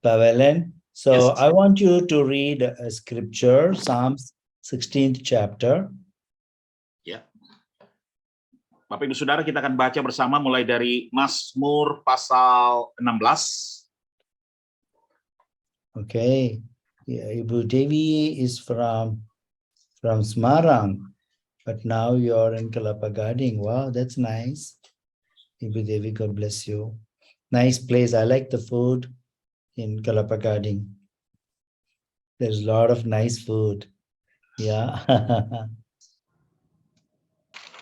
Pavelen. So Yes. I want you to read a scripture, Psalms 16th chapter. Ya. Bapak Ibu Saudara, kita akan baca bersama mulai dari Mazmur pasal 16. Okay. Yeah, Ibu Devi is from Semarang, but now you're in Kelapa Gading. Wow, that's nice. Ibu Devi, God bless you. Nice place. I like the food in Kelapa Gading. There's a lot of nice food. Yeah.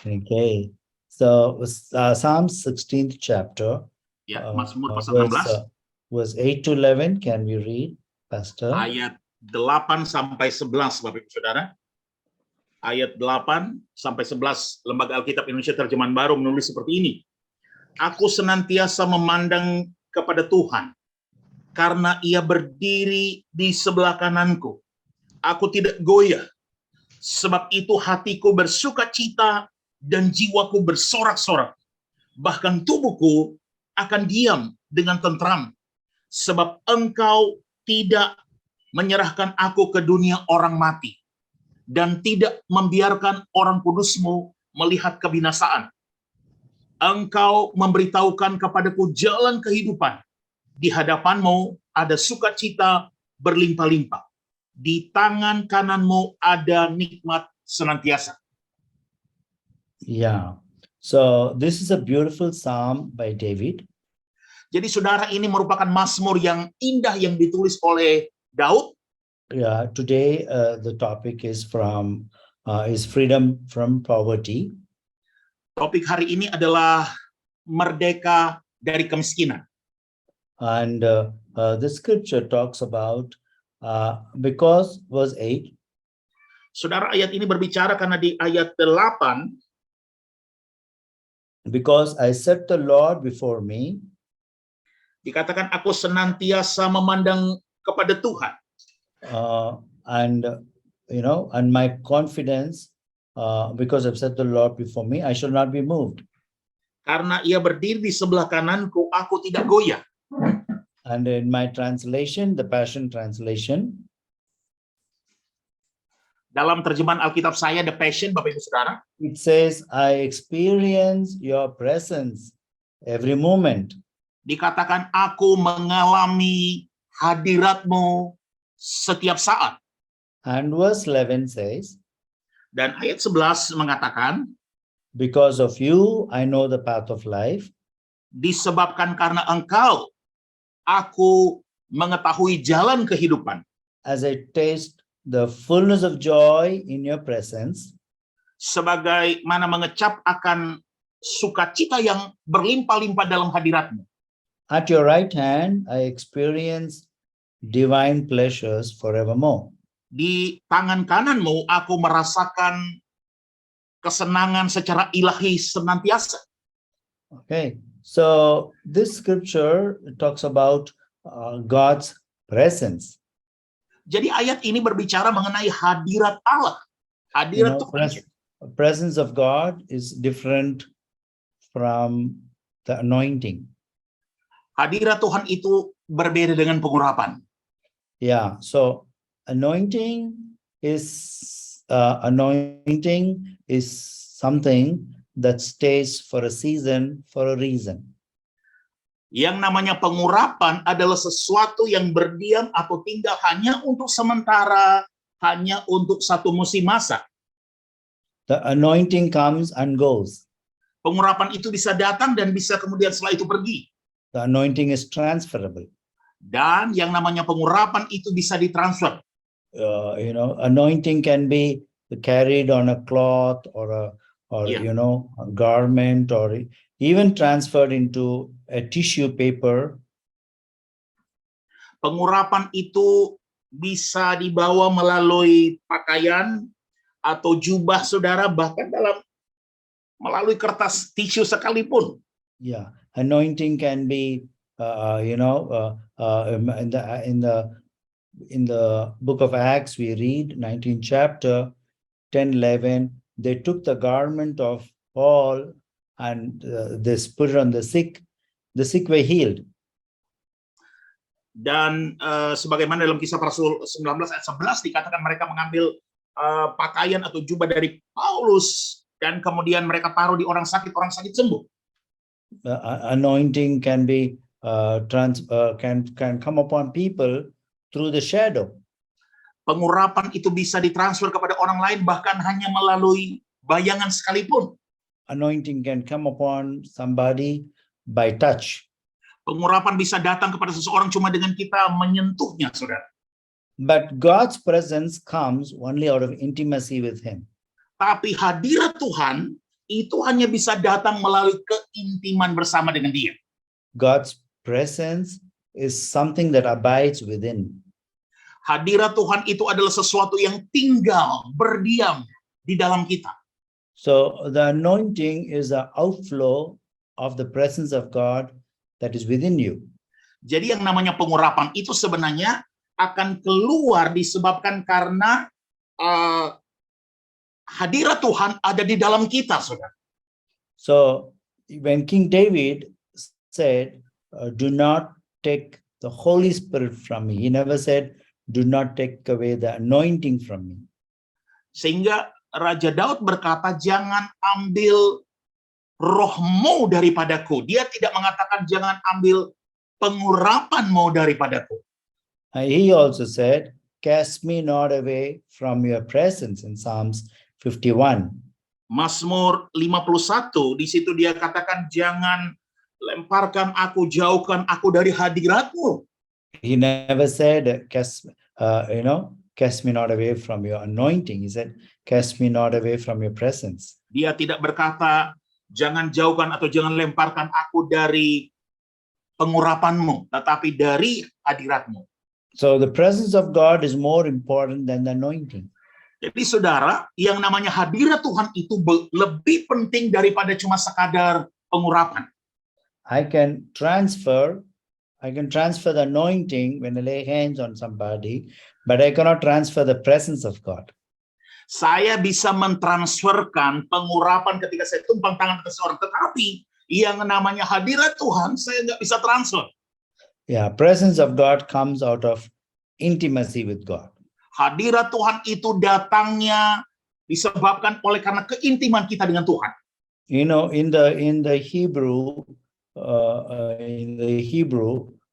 Okay. So Psalm 16th chapter. Ya, Mazmur pasal 16 verse 8 to 11. Can we read, Pastor? ayat 8 sampai 11, Bapak Ibu Saudara. Ayat 8 sampai 11, Lembaga Alkitab Indonesia Terjemahan Baru menulis seperti ini. Aku senantiasa memandang kepada Tuhan, karena Ia berdiri di sebelah kananku. Aku tidak goyah, sebab itu hatiku bersukacita dan jiwaku bersorak-sorak. Bahkan tubuhku akan diam dengan tentram, sebab Engkau tidak menyerahkan aku ke dunia orang mati, dan tidak membiarkan orang kudus-Mu melihat kebinasaan. Engkau memberitahukan kepadaku jalan kehidupan. Di hadapan-Mu ada sukacita berlimpah-limpah. Di tangan kanan-Mu ada nikmat senantiasa. Yeah. So this is a beautiful psalm by David. Jadi saudara, ini merupakan mazmur yang indah yang ditulis oleh Daud. Yeah. Today the topic is freedom from poverty. Topik hari ini adalah merdeka dari kemiskinan. And the scripture talks about because verse 8. Saudara, ayat ini berbicara karena di ayat 8, because I set the Lord before me. Dikatakan aku senantiasa memandang kepada Tuhan. And my confidence, because I've set the Lord before me, I shall not be moved. Karena Ia berdiri di sebelah kananku, aku tidak goyah. And in my translation, the Passion Translation, dalam terjemahan Alkitab saya, The Passion, Bapak Ibu Saudara, it says, I experience your presence every moment. Dikatakan aku mengalami hadirat-Mu setiap saat. And verse 11 says, dan ayat 11 mengatakan, because of you, I know the path of life. Disebabkan karena Engkau, aku mengetahui jalan kehidupan. As I taste the fullness of joy in your presence. Sebagaimana mengecap akan sukacita yang berlimpah-limpah dalam hadirat-Mu. At your right hand, I experience divine pleasures forevermore. Di tangan kanan-Mu, aku merasakan kesenangan secara ilahi senantiasa. Okay, so this scripture talks about God's presence. Jadi ayat ini berbicara mengenai hadirat Allah. Hadirat Tuhan. Presence of God is different from the anointing. Hadirat Tuhan itu berbeda dengan pengurapan. Yeah, so anointing is something that stays for a season, for a reason. Yang namanya pengurapan adalah sesuatu yang berdiam atau tinggal hanya untuk sementara, hanya untuk satu musim masa. The anointing comes and goes. Pengurapan itu bisa datang dan bisa kemudian setelah itu pergi. The anointing is transferable. Dan yang namanya pengurapan itu bisa ditransfer. Anointing can be carried on a cloth or a garment, or even transferred into a tissue paper. Pengurapan itu bisa dibawa melalui pakaian atau jubah saudara, bahkan melalui kertas tisu sekalipun. Yeah, anointing can be, in the book of Acts, we read 19th chapter, 10-11. They took the garment of Paul and they put it on the sick. The sick were healed. Dan sebagaimana dalam Kisah para Rasul 19 ayat 11 dikatakan mereka mengambil pakaian atau jubah dari Paulus dan kemudian mereka taruh di orang sakit sembuh. Anointing can be can come upon people through the shadow. Pengurapan itu bisa ditransfer kepada orang lain bahkan hanya melalui bayangan sekalipun. Anointing can come upon somebody by touch. Pengurapan bisa datang kepada seseorang cuma dengan kita menyentuhnya, saudara. But God's presence comes only out of intimacy with Him. Tapi hadirat Tuhan itu hanya bisa datang melalui keintiman bersama dengan Dia. God's presence is something that abides within. Hadirat Tuhan itu adalah sesuatu yang tinggal, berdiam di dalam kita. So the anointing is an outflow of the presence of God that is within you. Jadi yang namanya pengurapan itu sebenarnya akan keluar disebabkan karena hadirat Tuhan ada di dalam kita, saudara. So when King David said, do not take the Holy Spirit from me, he never said, do not take away the anointing from me. Sehingga Raja Daud berkata, jangan ambil rohmu daripadaku. Dia tidak mengatakan jangan ambil pengurapanmu daripadaku. He also said, cast me not away from your presence in Psalms 51. Mazmur 51, di situ dia katakan jangan lemparkan aku, jauhkan aku dari hadiratmu. He never said, cast me not away from your anointing. He said, cast me not away from your presence. Dia tidak berkata, jangan jauhkan atau jangan lemparkan aku dari pengurapanmu, tetapi dari hadiratmu. So the presence of God is more important than the anointing. Jadi saudara, yang namanya hadirat Tuhan itu lebih penting daripada cuma sekadar pengurapan. I can transfer the anointing when I lay hands on somebody, but I cannot transfer the presence of God. Saya bisa mentransferkan pengurapan ketika saya tumpang tangan ke seorang, tetapi yang namanya hadirat Tuhan saya nggak bisa transfer. Yeah, presence of God comes out of intimacy with God. Hadirat Tuhan itu datangnya disebabkan oleh karena keintiman kita dengan Tuhan. You know, in the Hebrew,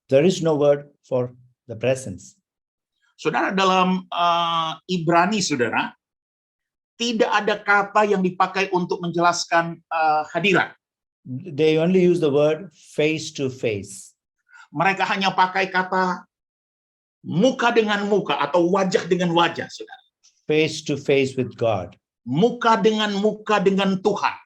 there is no word for the presence. Saudara, dalam Ibrani, saudara, tidak ada kata yang dipakai untuk menjelaskan hadirat. They only use the word face to face. Mereka hanya pakai kata muka dengan muka atau wajah dengan wajah, saudara. Face to face with God. Muka dengan Tuhan.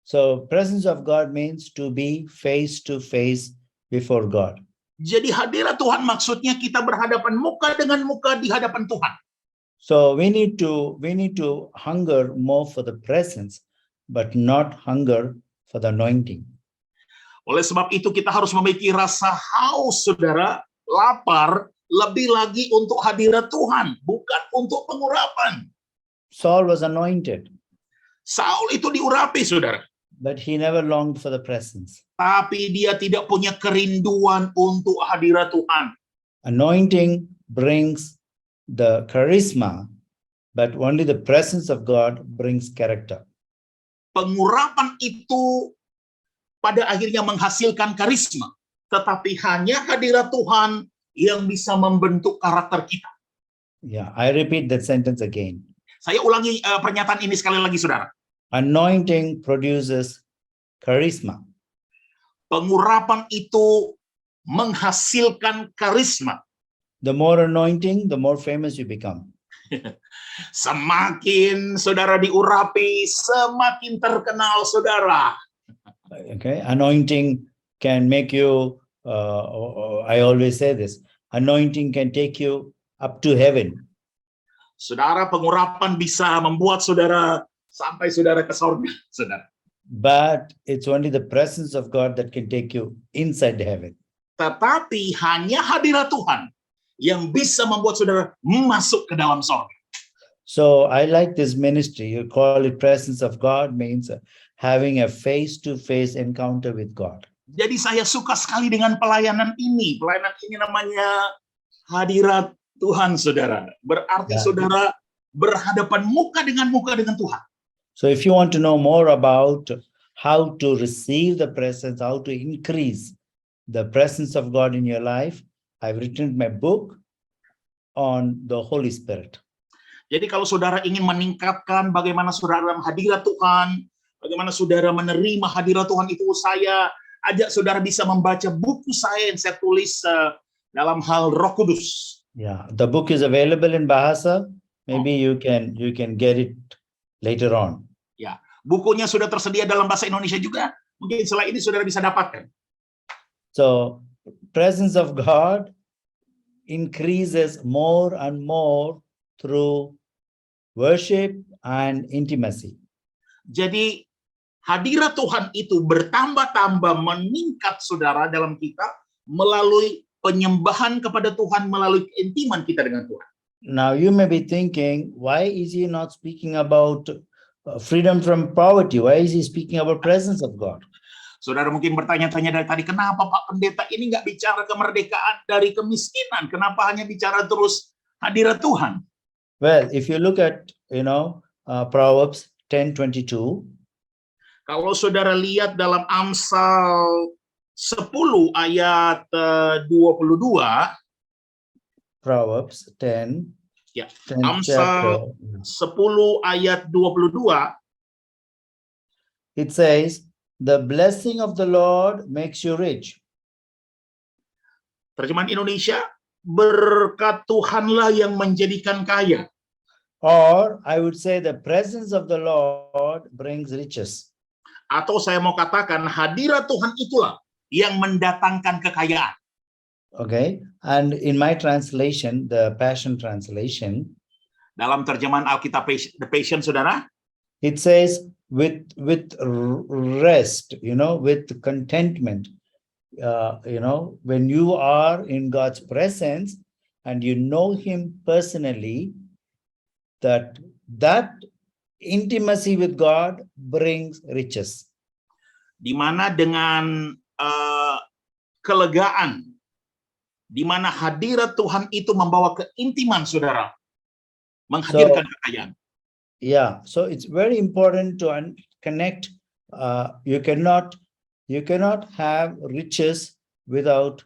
So presence of God means to be face to face before God. Jadi hadirat Tuhan maksudnya kita berhadapan muka dengan muka di hadapan Tuhan. So we need to hunger more for the presence, but not hunger for the anointing. Oleh sebab itu kita harus memiliki rasa haus, saudara, lapar, lebih lagi untuk hadirat Tuhan, bukan untuk pengurapan. Saul was anointed. Saul itu diurapi, saudara. But he never longed for the presence. Tapi dia tidak punya kerinduan untuk hadirat Tuhan. Anointing brings the charisma, but only the presence of God brings character. Pengurapan itu pada akhirnya menghasilkan karisma, tetapi hanya hadirat Tuhan yang bisa membentuk karakter kita. Yeah, I repeat that sentence again. Saya ulangi pernyataan ini sekali lagi, saudara. Anointing produces charisma. Pengurapan itu menghasilkan karisma. The more anointing, the more famous you become. Semakin saudara diurapi, semakin terkenal, saudara. Okay, anointing can make you, I always say this, anointing can take you up to heaven. Saudara, pengurapan bisa membuat saudara sampai saudara ke surga, saudara. But it's only the presence of God that can take you inside heaven. Tetapi hanya hadirat Tuhan yang bisa membuat saudara masuk ke dalam surga. So I like this ministry. You call it presence of God means having a face-to-face encounter with God. Jadi saya suka sekali dengan pelayanan ini. Pelayanan ini namanya hadirat Tuhan, saudara. Berarti Ya. saudara berhadapan muka dengan Tuhan. So if you want to know more about how to receive the presence, how to increase the presence of God in your life, I've written my book on the Holy Spirit. Jadi kalau saudara ingin meningkatkan bagaimana saudara dalam hadirat Tuhan, bagaimana saudara menerima hadirat Tuhan, itu saya ajak saudara bisa membaca buku saya yang saya tulis dalam hal Roh Kudus. Yeah, the book is available in Bahasa. Maybe you can get it later on. Ya, bukunya sudah tersedia dalam bahasa Indonesia juga. Mungkin setelah ini saudara bisa dapatkan. So, presence of God increases more and more through worship and intimacy. Jadi hadirat Tuhan itu bertambah-tambah meningkat saudara dalam kita melalui penyembahan kepada Tuhan, melalui keintiman kita dengan Tuhan. Now you may be thinking, why is he not speaking about freedom from poverty? Why is he speaking about presence of God? Saudara mungkin bertanya-tanya dari tadi, kenapa Pak Pendeta ini nggak bicara kemerdekaan dari kemiskinan? Kenapa hanya bicara terus hadirat Tuhan? Well, if you look at, Proverbs 10:22. Kalau saudara lihat dalam Amsal 10 ayat 22, Proverbs 10. Ya, 10 Amsal 10 ayat 22, it says, the blessing of the Lord makes you rich. terjemahan Indonesia, berkat Tuhanlah yang menjadikan kaya. Or I would say the presence of the Lord brings riches. Atau saya mau katakan hadirat Tuhan itulah yang mendatangkan kekayaan. Okay. And in my translation, the Passion Translation, Dalam terjemahan Alkitab The Passion, saudara, it says with rest, with contentment, when you are in God's presence and you know him personally, that intimacy with God brings riches. di mana dengan kelegaan, di mana hadirat Tuhan itu membawa keintiman saudara, menghadirkan kekayaan. Yeah, so it's very important to connect. You cannot have riches without,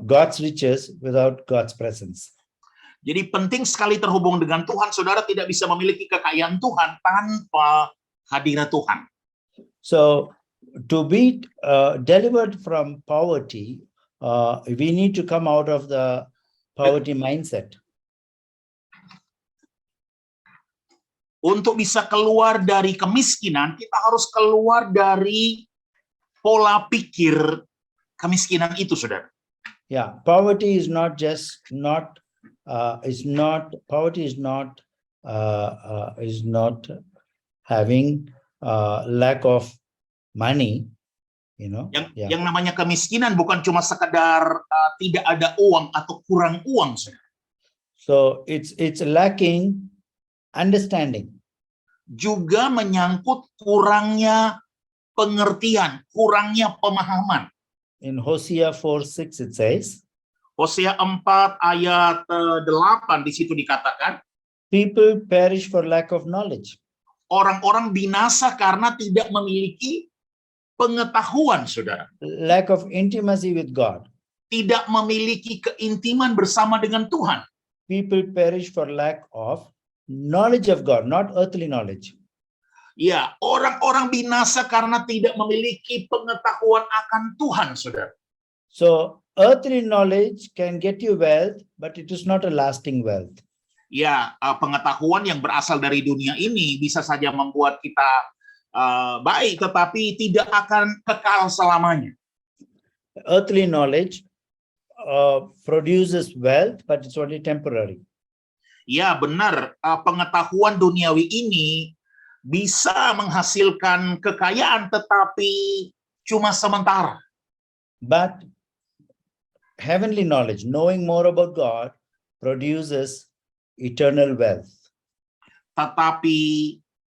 God's riches without God's presence. Jadi penting sekali terhubung dengan Tuhan. Saudara tidak bisa memiliki kekayaan Tuhan tanpa hadirat Tuhan. So to be delivered from poverty, we need to come out of the poverty mindset. Untuk bisa keluar dari kemiskinan, kita harus keluar dari pola pikir kemiskinan itu, saudara. Yeah, poverty is not having lack of money, Yang namanya kemiskinan bukan cuma sekedar tidak ada uang atau kurang uang, saudara. So it's lacking understanding. Juga menyangkut kurangnya pengertian, kurangnya pemahaman. In Hosea 4:6 it says, Hosea 4 ayat 8 di situ dikatakan, people perish for lack of knowledge. Orang-orang binasa karena tidak memiliki pengetahuan, saudara. Lack of intimacy with God. Tidak memiliki keintiman bersama dengan Tuhan. People perish for lack of knowledge of God, not earthly knowledge. Ya, orang-orang binasa karena tidak memiliki pengetahuan akan Tuhan, saudara. So, earthly knowledge can get you wealth, but it is not a lasting wealth. Ya, pengetahuan yang berasal dari dunia ini bisa saja membuat kita baik, tetapi tidak akan kekal selamanya. Earthly knowledge produces wealth, but it's only temporary. Ya, benar. Pengetahuan duniawi ini bisa menghasilkan kekayaan, tetapi cuma sementara. But heavenly knowledge, knowing more about God, produces eternal wealth. Tetapi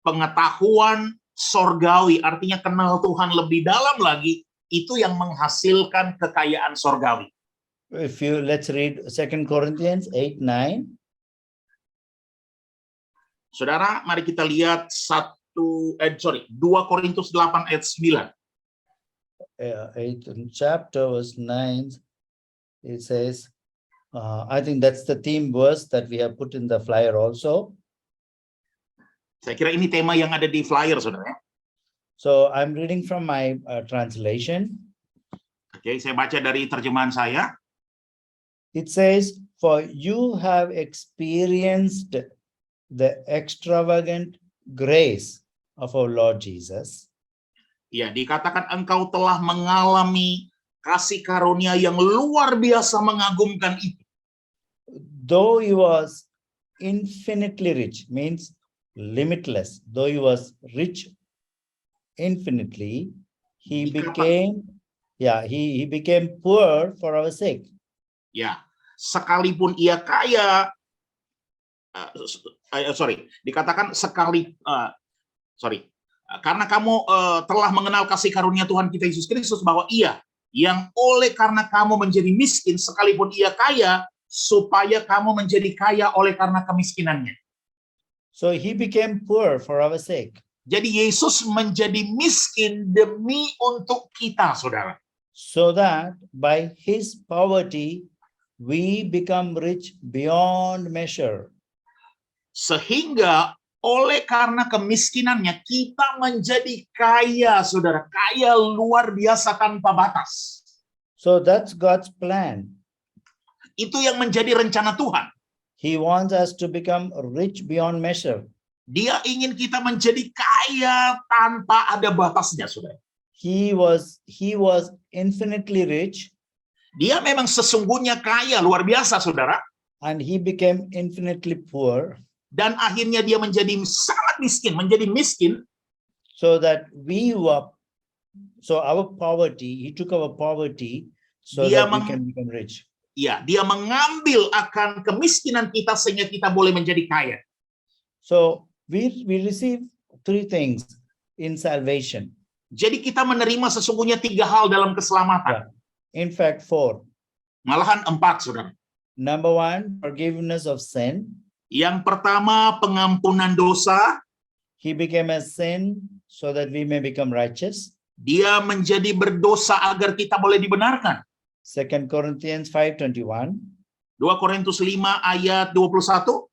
pengetahuan sorgawi, artinya kenal Tuhan lebih dalam lagi, itu yang menghasilkan kekayaan sorgawi. Let's read 2 Corinthians 8:9. Saudara, mari kita lihat 2 Korintus 8 ayat 9. 8th chapter verse 9. It says, I think that's the theme verse that we have put in the flyer also. Saya kira ini tema yang ada di flyer, saudara. So I'm reading from my translation. Oke, saya baca dari terjemahan saya. It says, for you have experienced the extravagant grace of our Lord Jesus. Ya, dikatakan engkau telah mengalami kasih karunia yang luar biasa mengagumkan itu. Though he was infinitely rich, means limitless. Though he was rich infinitely, he became poor for our sake. Ya, sekalipun ia kaya, dikatakan karena kamu telah mengenal kasih karunia Tuhan kita Yesus Kristus, bahwa ia yang oleh karena kamu menjadi miskin, sekalipun ia kaya, supaya kamu menjadi kaya oleh karena kemiskinannya. So he became poor for our sake. Jadi Yesus menjadi miskin demi untuk kita, saudara. So that by his poverty, we become rich beyond measure. Sehingga oleh karena kemiskinannya kita menjadi kaya, saudara, kaya luar biasa tanpa batas. So that's God's plan. Itu yang menjadi rencana Tuhan. He wants us to become rich beyond measure. Dia ingin kita menjadi kaya tanpa ada batasnya, saudara. He was infinitely rich. Dia memang sesungguhnya kaya luar biasa, saudara. And he became infinitely poor. Dan akhirnya dia menjadi sangat miskin, menjadi miskin. So that our poverty, he took our poverty so that we can become rich. Ya, dia mengambil akan kemiskinan kita sehingga kita boleh menjadi kaya. So we receive 3 things in salvation. Jadi kita menerima sesungguhnya 3 hal dalam keselamatan. In fact, 4. Malahan 4, saudara. Number 1, forgiveness of sin. Yang pertama, pengampunan dosa. He became a sin so that we may become righteous. Dia menjadi berdosa agar kita boleh dibenarkan. 2 Corinthians 5:21. 2 Korintus 5 ayat 21.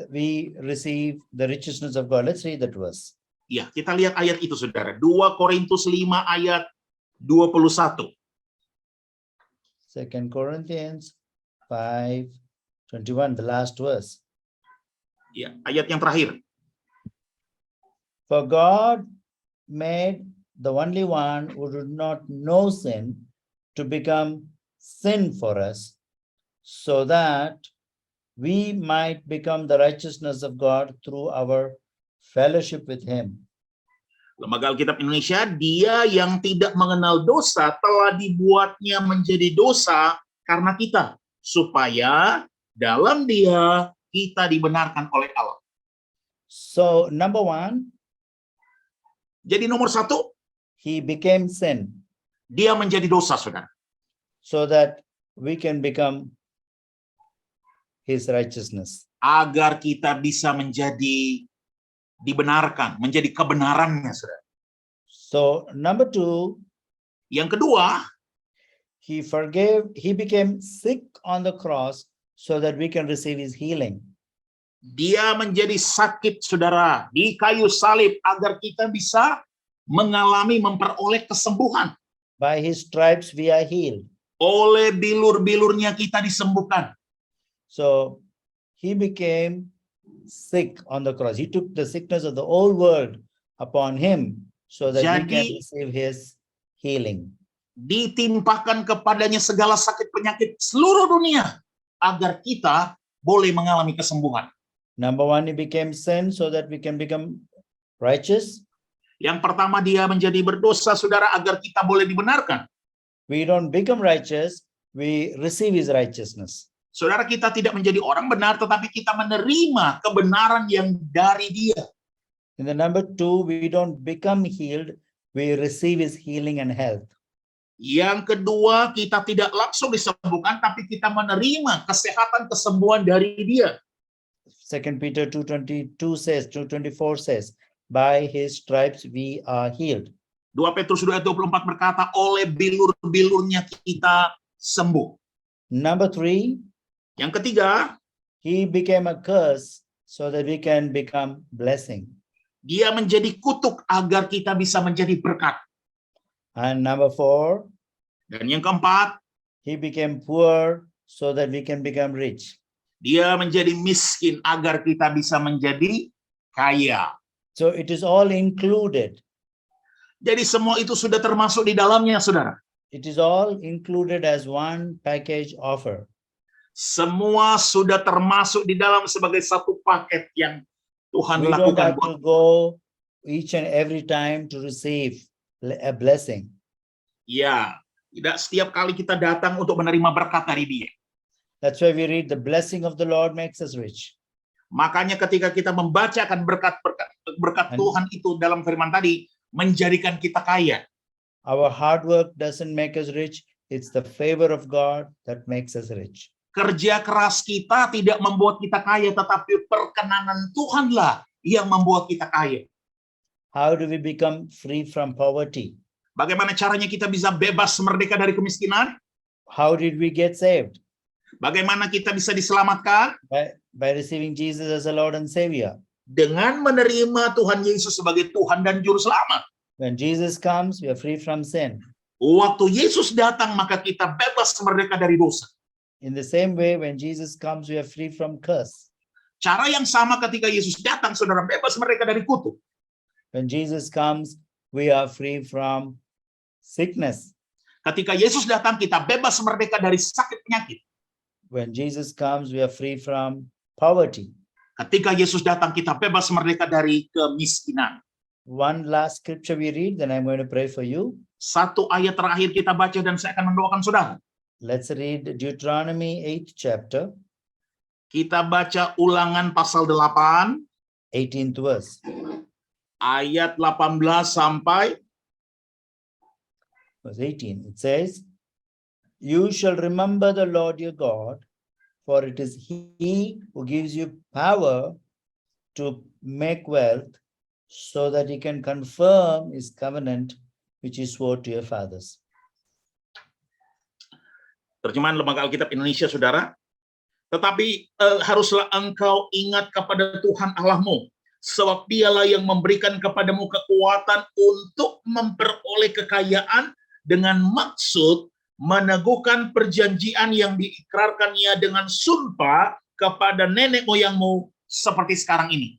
We receive the righteousness of God. Let's read that verse. Ya, kita lihat ayat itu, saudara. 2 Korintus 5 ayat 21. 2 Corinthians 5:21, the last verse. Ya, ayat yang terakhir. For God made the only one who did not know sin to become sin for us, so that we might become the righteousness of God through our fellowship with him. Lembaga Alkitab Indonesia, dia yang tidak mengenal dosa telah dibuatnya menjadi dosa karena kita, supaya dalam dia kita dibenarkan oleh Allah. So number 1, jadi nomor 1, he became sin. Dia menjadi dosa, saudara. So that we can become his righteousness. Agar kita bisa menjadi dibenarkan, menjadi kebenarannya, saudara. So number 2, yang kedua, he became sick on the cross so that we can receive his healing. Dia menjadi sakit, saudara, di kayu salib agar kita bisa memperoleh kesembuhan. By his stripes we are healed. Oleh bilur-bilurnya kita disembuhkan. So he became sick on the cross. He took the sickness of the whole world upon him so that we can receive his healing. Ditimpakan kepadanya segala sakit penyakit seluruh dunia agar kita boleh mengalami kesembuhan. Number 1, he became sin so that we can become righteous. Yang pertama, dia menjadi berdosa, saudara, agar kita boleh dibenarkan. We don't become righteous, we receive his righteousness. Saudara, kita tidak menjadi orang benar, tetapi kita menerima kebenaran yang dari dia. In the number 2, we don't become healed, we receive his healing and health. Yang kedua, kita tidak langsung disembuhkan, tapi kita menerima kesehatan kesembuhan dari dia. 2 Peter 2:22 says, 2:24 says, by his stripes we are healed. 2 Petrus 2 ayat 24 berkata, oleh bilur-bilurnya kita sembuh. Number 3, Yang ketiga, he became a curse so that we can become blessing. dia menjadi kutuk agar kita bisa menjadi berkat. And number 4, Dan yang keempat, he became poor so that we can become rich. dia menjadi miskin agar kita bisa menjadi kaya. So it is all included. Jadi semua itu sudah termasuk di dalamnya, saudara. It is all included as one package offer. Semua sudah termasuk di dalam sebagai satu paket yang Tuhan We don't lakukan have buat. to go each and every time to receive a blessing. Ya, tidak setiap kali kita datang untuk menerima berkat dari dia. That's why we read the blessing of the Lord makes us rich. Makanya ketika kita membacakan berkat And- Tuhan itu dalam firman tadi, menjadikan kita kaya. Our hard work doesn't make us rich. It's the favor of God that makes us rich. Kerja keras kita tidak membuat kita kaya, tetapi perkenanan Tuhanlah yang membuat kita kaya. How do we become free from poverty? Bagaimana caranya kita bisa bebas merdeka dari kemiskinan? How did we get saved? Bagaimana kita bisa diselamatkan? By receiving Jesus as a Lord and Savior. Dengan menerima Tuhan Yesus sebagai Tuhan dan Juru Selamat. When Jesus comes, we are free from sin. Waktu Yesus datang, maka kita bebas merdeka dari dosa. In the same way, when Jesus comes, we are free from curse. Cara yang sama ketika Yesus datang, saudara bebas mereka dari kutuk. When Jesus comes, we are free from sickness. Ketika Yesus datang, kita bebas merdeka dari sakit penyakit. When Jesus comes, we are free from poverty. Ketika Yesus datang, kita bebas merdeka dari kemiskinan. One last scripture we read, then I'm going to pray for you. Satu ayat terakhir kita baca dan saya akan mendoakan saudara. Let's read Deuteronomy 8th chapter, Kita baca Ulangan pasal 8, 18th verse. ayat 18 sampai Verse 18. It says, you shall remember the Lord your God, for it is he who gives you power to make wealth, so that he can confirm his covenant, which he swore to your fathers. terjemahan Lembaga Alkitab Indonesia, saudara. Tetapi haruslah engkau ingat kepada Tuhan Allahmu, sebab dialah yang memberikan kepadamu kekuatan untuk memperoleh kekayaan dengan maksud meneguhkan perjanjian yang diikrarkannya dengan sumpah kepada nenek moyangmu seperti sekarang ini.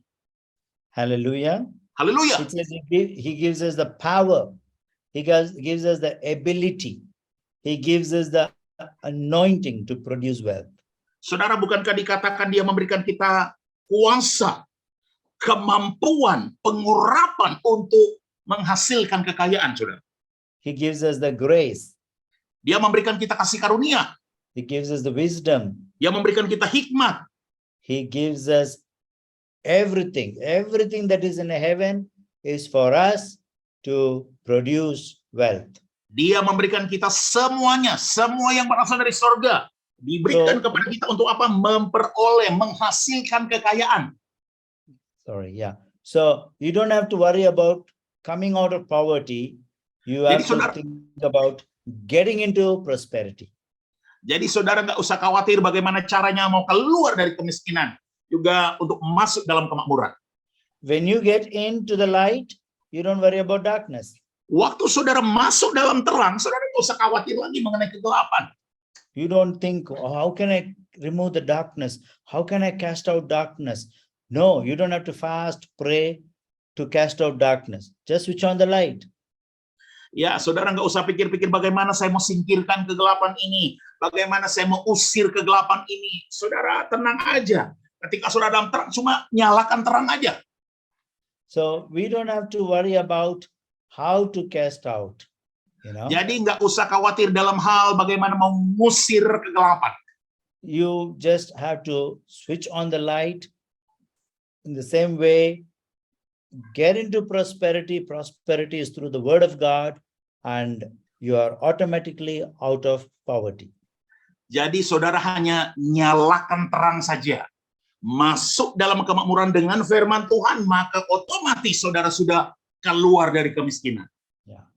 Hallelujah. Haleluya. It says he gives us the power. He gives us the ability. He gives us the anointing to produce wealth. Saudara, bukankah dikatakan dia memberikan kita kuasa, kemampuan, pengurapan untuk menghasilkan kekayaan, saudara? He gives us the grace. Dia memberikan kita kasih karunia. He gives us the wisdom. Dia memberikan kita hikmat. He gives us everything. Everything that is in heaven is for us to produce wealth. Dia memberikan kita semuanya, semua yang berasal dari sorga. Diberikan kepada kita untuk apa? Memperoleh, menghasilkan kekayaan. Sorry, yeah. So you don't have to worry about coming out of poverty. You have Jadi, to saudara- think about getting into prosperity. Jadi saudara nggak usah khawatir bagaimana caranya mau keluar dari kemiskinan. Juga untuk masuk dalam kemakmuran. When you get into the light, you don't worry about darkness. Waktu saudara masuk dalam terang, saudara nggak usah khawatir lagi mengenai kegelapan. You don't think, oh, how can I remove the darkness? How can I cast out darkness? No, you don't have to fast, pray to cast out darkness. Just switch on the light. Ya, saudara nggak usah pikir-pikir bagaimana saya mau singkirkan kegelapan ini. Bagaimana saya mau usir kegelapan ini. Saudara tenang aja. Ketika saudara dalam terang, cuma nyalakan terang aja. So we don't have to worry about how to cast out. You know, Jadi nggak usah khawatir dalam hal bagaimana mau mengusir kegelapan. you just have to switch on the light in the same way get into prosperity. Prosperity is through the word of God, and you are automatically out of poverty. Jadi saudara hanya nyalakan terang saja. Masuk dalam kemakmuran dengan firman Tuhan, maka otomatis saudara sudah keluar dari kemiskinan. Yeah.